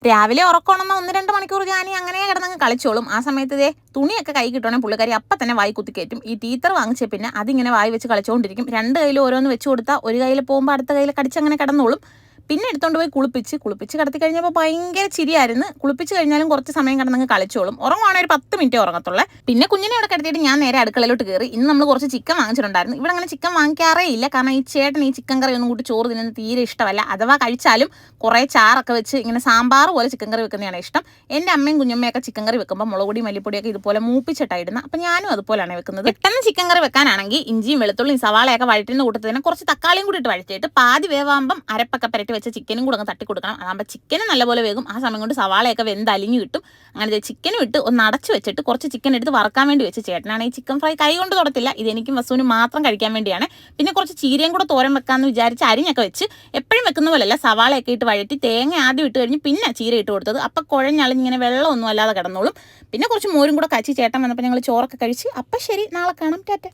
രാവിലെ ഉറക്കണമെന്ന 1-2 മണിക്കൂർ ജാനി അങ്ങനെ കിടന്നങ്ങ് കളിച്ചോളും. ആ സമയത്ത് ഇതേ തുണിയൊക്കെ കൈ കിട്ടുവാണെങ്കിൽ പുള്ളിക്കാരി അപ്പം തന്നെ വായി കുത്തി കയറ്റും. ഈ ടീച്ചർ വാങ്ങിച്ച പിന്നെ അതിങ്ങനെ വായി വെച്ച് കളിച്ചുകൊണ്ടിരിക്കും. 2 കയ്യിൽ ഓരോന്ന് വെച്ച് കൊടുത്താൽ ഒരു കയ്യിൽ പോകുമ്പോൾ അടുത്ത കയ്യിൽ കടിച്ചങ്ങനെ കിടന്നോളും. പിന്നെ എടുത്തോണ്ട് പോയി കുളിപ്പിച്ച് കിടത്തി കഴിഞ്ഞപ്പോൾ ഭയങ്കര ചിരിയായിരുന്നു. കുളിപ്പിച്ച് കഴിഞ്ഞാലും കുറച്ച് സമയം കിടന്നങ്ങ് കളിച്ചോളും. ഉറങ്ങുവാണെങ്കിൽ ഒരു 10 മിനിറ്റേ ഉറങ്ങത്തുള്ളേ. പിന്നെ കുഞ്ഞിനെ അവിടെ കിടത്തിയിട്ട് ഞാൻ നേരെ അടുക്കളയിലോട്ട് കയറി. ഇന്ന് നമ്മൾ കുറച്ച് ചിക്കൻ വാങ്ങിച്ചിട്ടുണ്ടായിരുന്നു. ഇവിടെ അങ്ങനെ ചിക്കൻ വാങ്ങിക്കാറേ ഇല്ല. കാരണം ഈ ചേട്ടൻ ഈ ചിക്കൻ കറി ഒന്നും കൂടി ചോറ് തിന്നുന്നത് തീരെ ഇഷ്ടമല്ല. അഥവാ കഴിച്ചാലും കുറേ ചാറൊക്കെ വെച്ച് ഇങ്ങനെ സാമ്പാർ പോലെ ചിക്കൻ കറി വെക്കുന്നതാണ് ഇഷ്ടം. എൻ്റെ അമ്മയും കുഞ്ഞമ്മയൊക്കെ ചിക്കൻ കറി വെക്കുമ്പോൾ മുളകുപൊടി മല്ലിപ്പൊടിയൊക്കെ ഇതുപോലെ മൂപ്പിച്ചിട്ടാണ് ഇടുന്നത്. അപ്പം ഞാനും അതുപോലെയാണ് വെക്കുന്നത്. പെട്ടെന്ന് ചിക്കൻ കറി വെക്കാനാണെങ്കിൽ ഇഞ്ചിയും വെളുത്തുള്ളിയും സവാളയൊക്കെ വഴറ്റുന്ന കൂട്ടത്തിന് കുറച്ച് തക്കാളിയും കൂടി ഇട്ട് വഴറ്റിയിട്ട് പാതി വേവാകുമ്പം അരപ്പൊക്കെ പുരട്ടി വെച്ച ചിക്കനും കൂടെ അങ്ങ് തട്ടി കൊടുക്കണം. അതാകുമ്പോൾ ചിക്കനും നല്ലപോലെ വേകും. ആ സമയം കൊണ്ട് സവാളയൊക്കെ വെന്ത് അലിഞ്ഞു കിട്ടും. അങ്ങനെ ചിക്കനും ഇട്ട് ഒന്ന് അടച്ചു വെച്ചിട്ട് കുറച്ച് ചിക്കൻ എടുത്ത് വറക്കാൻ വേണ്ടി വെച്ച് ചേട്ടനാണ് ഈ ചിക്കൻ ഫ്രൈ കൈ കൊണ്ട് തുടത്തില്ല. ഇതെനിക്കും വസുവിനും മാത്രം കഴിക്കാൻ വേണ്ടിയാണ്. പിന്നെ കുറച്ച് ചീരയും കൂടെ തോരൻ വെക്കാമെന്ന് വിചാരിച്ച് അരിഞ്ഞൊക്കെ വെച്ച് എപ്പോഴും വെക്കുന്ന പോലെയല്ല സവാളയൊക്കെ ഇട്ട് വഴറ്റി തേങ്ങ ആദ്യം ഇട്ട് കഴിഞ്ഞ് പിന്നെ ചീര ഇട്ട് കൊടുത്തത്. അപ്പം കുഴഞ്ഞളിഞ്ഞിങ്ങനെ വെള്ളമൊന്നും അല്ലാതെ കിടന്നോളും. പിന്നെ കുറച്ച് മോരും കൂടെ കച്ചി ചേട്ടൻ വന്നപ്പോൾ ഞങ്ങൾ ചോറൊക്കെ കഴിച്ച്. അപ്പം ശരി, നാളെ കാണാം. ടാറ്റ.